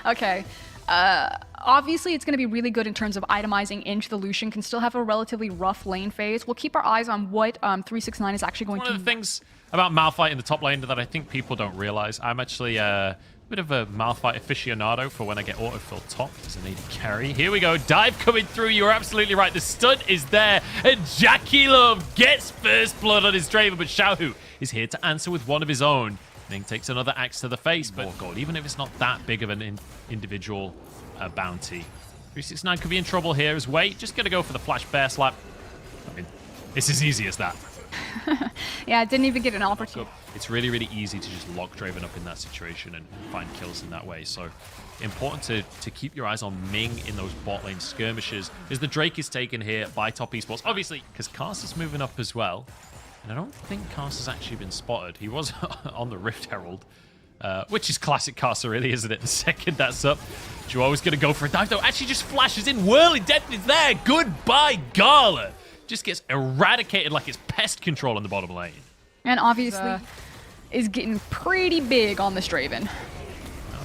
Okay. Obviously, it's going to be really good in terms of itemizing into the Lucian. Can still have a relatively rough lane phase. We'll keep our eyes on what 369 is actually going to... One of the things about Malphite in the top lane that I think people don't realize, I'm actually a bit of a Malphite aficionado for when I get autofill top as an AD carry. Here we go. Dive coming through. You're absolutely right. The stunt is there. And JackeyLove gets first blood on his Draven, but Xiaohu is here to answer with one of his own. Ming takes another axe to the face, but God, even if it's not that big of an individual bounty. 369 could be in trouble here as Wei just going to go for the flash bear slap. I mean, it's as easy as that. Yeah, didn't even get an opportunity. It's really, really easy to just lock Draven up in that situation and find kills in that way. So important to keep your eyes on Ming in those bot lane skirmishes as the Drake is taken here by Top Esports. Obviously, because Karsa's moving up as well. And I don't think Karsa's actually been spotted. He was on the Rift Herald. Which is classic Karsa, really, isn't it? The second that's up, Joe's going to go for a dive, though. Actually just flashes in. Whirling Death is there. Goodbye, Gala. Just gets eradicated like it's pest control in the bottom lane. And obviously is getting pretty big on this Draven.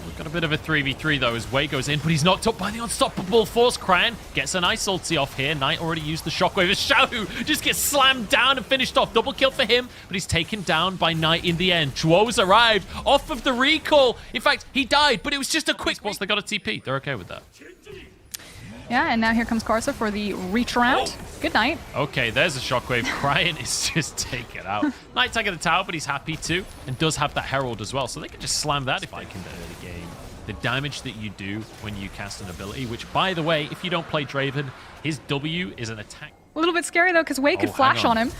We've got a bit of a 3v3, though, as Wei goes in, but he's knocked up by the unstoppable Force. Cran gets a nice ulti off here. Knight already used the shockwave. As Xiaohu just gets slammed down and finished off. Double kill for him, but he's taken down by Knight in the end. Chuo's arrived off of the recall. In fact, he died, but it was just a quick... Once they got a TP, they're okay with that. Yeah, and now here comes Karsa for the reach round. Good night. Okay, there's a shockwave. Cryan is just taken out. Knight tagging the tower, but he's happy to, and does have that Herald as well, so they can just slam that if I can in the early game. The damage that you do when you cast an ability, which, by the way, if you don't play Draven, his W is an attack. A little bit scary, though, because Wei could flash on him.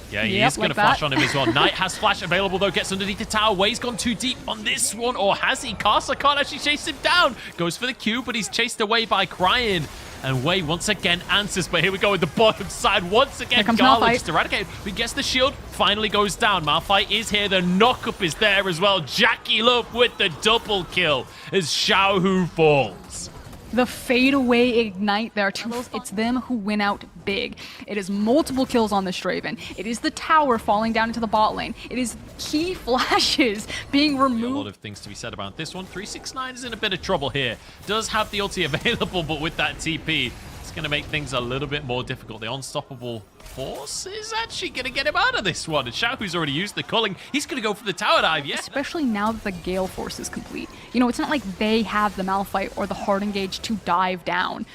Yeah, he is going to flash on him as well. Knight has flash available, though. Gets underneath the tower. Wei's gone too deep on this one, or has he? Karsa can't actually chase him down. Goes for the Q, but he's chased away by Cryan. And Wei once again answers, but here we go with the bottom side. Once again, Gala just eradicated. He gets the shield, finally goes down. Malphite is here. The knockup is there as well. JackeyLove with the double kill as Xiaohu falls. The fadeaway ignite there. It's them who win out big. It is multiple kills on this Draven. It is the tower falling down into the bot lane. It is key flashes being removed. A lot of things to be said about this one. 369 is in a bit of trouble here. Does have the ulti available, but with that TP, it's going to make things a little bit more difficult. The unstoppable Force is actually going to get him out of this one. And Xiaohu's already used the culling. He's going to go for the tower dive, yeah. Especially now that the Gale Force is complete. You know, it's not like they have the Malphite or the Hard Engage to dive down.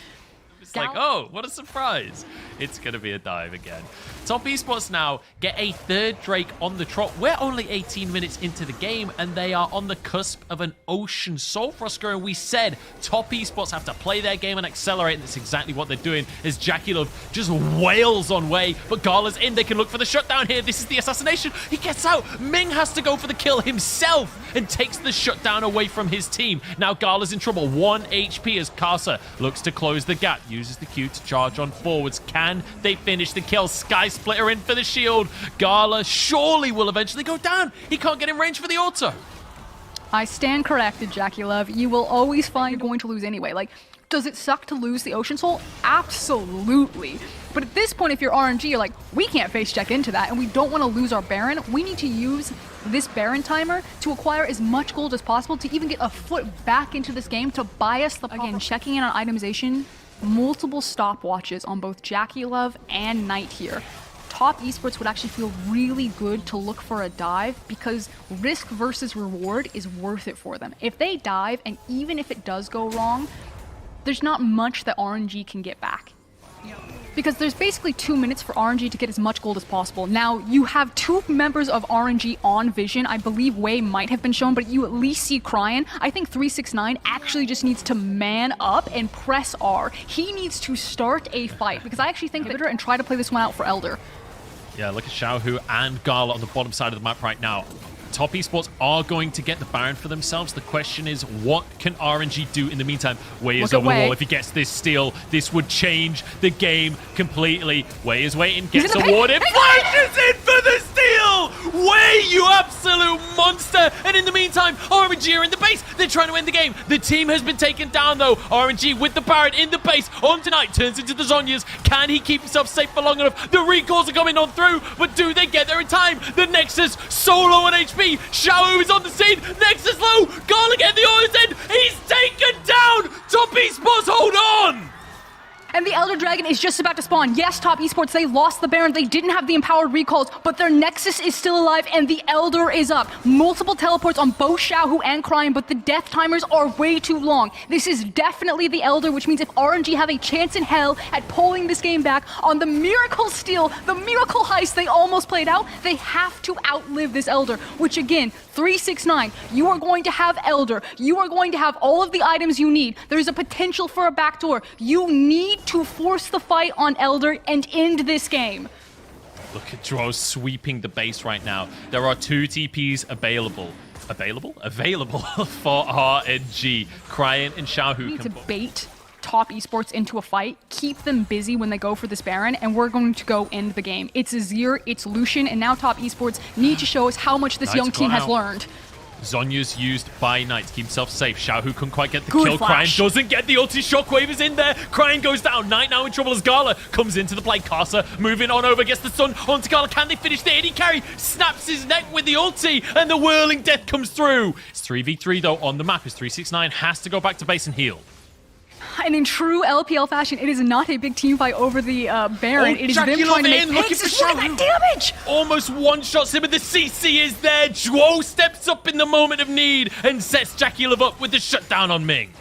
It's like, oh, what a surprise. It's going to be a dive again. Top Esports now get a third Drake on the trot. We're only 18 minutes into the game, and they are on the cusp of an Ocean Soul Frosker. And we said Top Esports have to play their game and accelerate, and that's exactly what they're doing as JackeyLove just wails on Wei. But Gala's in. They can look for the shutdown here. This is the assassination. He gets out. Ming has to go for the kill himself and takes the shutdown away from his team. Now Gala's in trouble. 1 HP as Karsa looks to close the gap. Uses the Q to charge on forwards. Can they finish the kill? Sky Splitter in for the shield. Gala surely will eventually go down. He can't get in range for the altar. I stand corrected, JackeyLove. You will always find you're going to lose anyway. Like, does it suck to lose the Ocean Soul? Absolutely. But at this point, if you're RNG, you're like, we can't face check into that, and we don't want to lose our Baron. We need to use this Baron timer to acquire as much gold as possible to even get a foot back into this game to buy us the... Again, checking in on itemization, multiple stopwatches on both JackeyLove and Knight here. Top Esports would actually feel really good to look for a dive because risk versus reward is worth it for them. If they dive, and even if it does go wrong, there's not much that RNG can get back. Because there's basically 2 minutes for RNG to get as much gold as possible. Now, you have 2 members of RNG on Vision. I believe Wei might have been shown, but you at least see Cryan. I think 369 actually just needs to man up and press R. He needs to start a fight, because I actually think that and try to play this one out for Elder. Yeah, look at Xiaohu and Gala on the bottom side of the map right now. Top Esports are going to get the Baron for themselves. The question is, what can RNG do in the meantime? Wei is over the wall. If he gets this steal, this would change the game completely. Wei is waiting, gets awarded. Flashes in for the steal! Wei, you absolute monster! And in the meantime, RNG are in the base. They're trying to end the game. The team has been taken down, though. RNG with the Baron in the base. On tonight, turns into the Zhonyas. Can he keep himself safe for long enough? The recalls are coming on through, but do they get there in time? The Nexus solo on HP. be. Xiao is on the scene. Nexus low. Gala getting the orders in. He's taken down. Top Esports, hold on. And the Elder Dragon is just about to spawn. Yes, Top Esports, they lost the Baron. They didn't have the empowered recalls, but their Nexus is still alive, and the Elder is up. Multiple teleports on both Xiaohu and Cryan, but the death timers are way too long. This is definitely the Elder, which means if RNG have a chance in hell at pulling this game back on the miracle steal, the miracle heist they almost played out, they have to outlive this Elder, which again, 369, you are going to have Elder. You are going to have all of the items you need. There's a potential for a backdoor. You need to force the fight on Elder and end this game. Look at Drow sweeping the base right now. There are 2 TPs available. Available for RNG. Cryan and Xiaohu We need to bait Top Esports into a fight, keep them busy when they go for this Baron, and we're going to go end the game. It's Azir, it's Lucian, and now Top Esports need to show us how much this young team has learned. Zonya's used by Knight to keep himself safe. Xiaohu couldn't quite get the kill. Flash. Cryan doesn't get the ulti. Shockwave is in there. Cryan goes down. Knight now in trouble as Gala comes into the play. Karsa moving on over, gets the stun onto Gala. Can they finish the AD carry? Snaps his neck with the ulti, and the whirling death comes through. It's 3v3 though on the map as 369 has to go back to base and heal. And in true LPL fashion, it is not a big team fight over the Baron. It is them trying to make picks. Look at that damage! Almost one-shots him, and the CC is there. Zhuo steps up in the moment of need and sets JackeyLove up with the shutdown on Ming.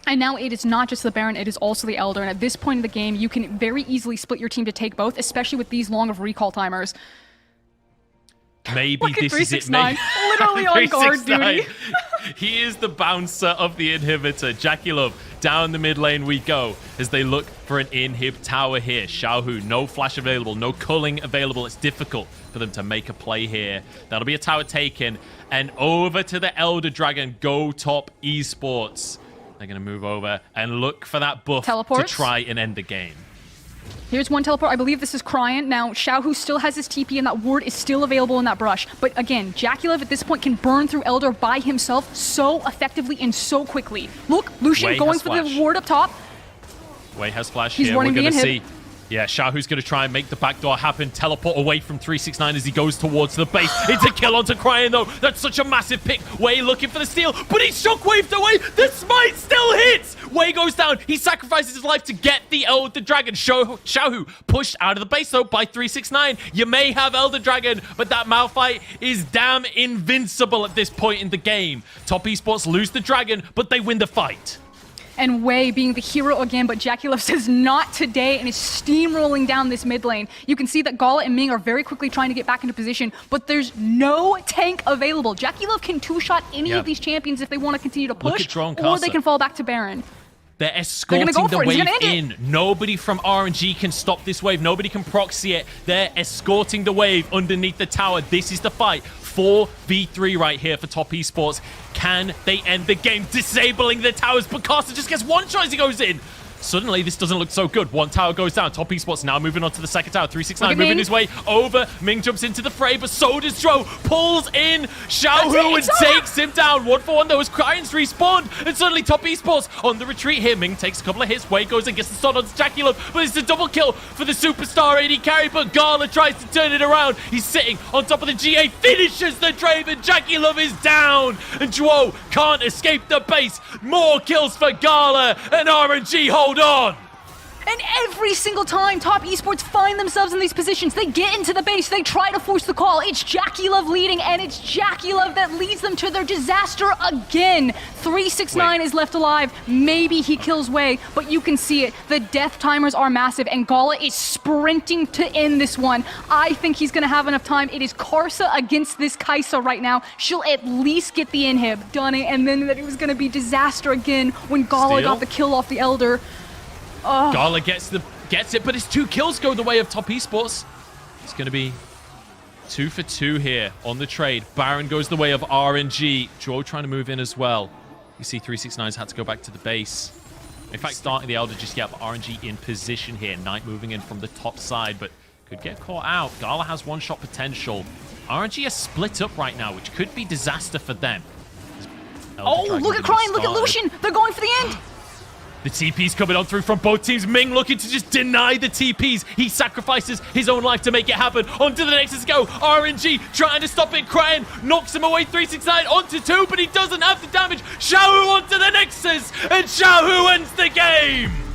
And now it is not just the Baron, it is also the Elder. And at this point in the game, you can very easily split your team to take both, especially with these long of recall timers. Maybe this is it, mate. Literally on guard duty. He is the bouncer of the inhibitor. JackeyLove, down the mid lane we go as they look for an inhib tower here. Xiaohu, no flash available, no culling available. It's difficult for them to make a play here. That'll be a tower taken. And over to the Elder Dragon, go Top Esports. They're going to move over and look for that buff to try and end the game. Here's one teleport. I believe this is Cryan. Now, Xiaohu still has his TP, and that ward is still available in that brush. But again, JackeyLove at this point can burn through Elder by himself so effectively and so quickly. Look, Lucian going for the ward up top. Wei has flash He's here. We're going to see. Yeah, Xiaohu's going to try and make the backdoor happen. Teleport away from 369 as he goes towards the base. It's a kill onto Cryan, though. That's such a massive pick. Wei looking for the steal, but he's shockwaved away. The smite still hits. Wei goes down. He sacrifices his life to get the Elder Dragon. Xiaohu pushed out of the base, though, by 369. You may have Elder Dragon, but that Malphite is damn invincible at this point in the game. Top Esports lose the Dragon, but they win the fight. And Wei being the hero again, but JackeyLove says not today and is steamrolling down this mid lane. You can see that Gala and Ming are very quickly trying to get back into position, but there's no tank available. JackeyLove can two-shot any of these champions if they want to continue to push, or they can fall back to Baron. They're escorting the wave in. Nobody from RNG can stop this wave. Nobody can proxy it. They're escorting the wave underneath the tower. This is the fight. 4v3 right here for Top Esports. Can they end the game disabling the towers? But Carson just gets one shot as he goes in. Suddenly, this doesn't look so good. One tower goes down. Top Esports now moving on to the second tower. 369 moving his way over. Ming jumps into the fray, but so does Dro. Pulls in Xiaohu and takes him down. 1-for-1 though as Cryan's respawned. And suddenly Top Esports on the retreat here. Ming takes a couple of hits. Wei goes and gets the stun on JackeyLove. But it's a double kill for the superstar AD carry. But Gala tries to turn it around. He's sitting on top of the GA. Finishes the Draven. JackeyLove is down. And Duo can't escape the base. More kills for Gala. And RNG hold on. And every single time Top Esports find themselves in these positions, they get into the base, they try to force the call. It's JackeyLove leading, and it's JackeyLove that leads them to their disaster again. 369 is left alive. Maybe he kills Wei, but you can see it. The death timers are massive, and Gala is sprinting to end this one. I think he's going to have enough time. It is Karsa against this Kai'Sa right now. She'll at least get the inhib done, and then it was going to be disaster again when Gala got the kill off the Elder. Oh. Gala gets it, but his 2 kills go the way of Top Esports. It's going to be 2 for 2 here on the trade. Baron goes the way of RNG. Joe trying to move in as well. You see 369's had to go back to the base. In fact, starting the Elder just yet, but RNG in position here. Knight moving in from the top side, but could get caught out. Gala has one-shot potential. RNG are split up right now, which could be disaster for them. Oh, look at Cryan, look at Lucian. They're going for the end. The TP's coming on through from both teams. Ming looking to just deny the TPs. He sacrifices his own life to make it happen. Onto the Nexus go. RNG trying to stop it. Crying knocks him away. 369 onto 2, but he doesn't have the damage. Xiaohu onto the Nexus, and Xiaohu ends the game.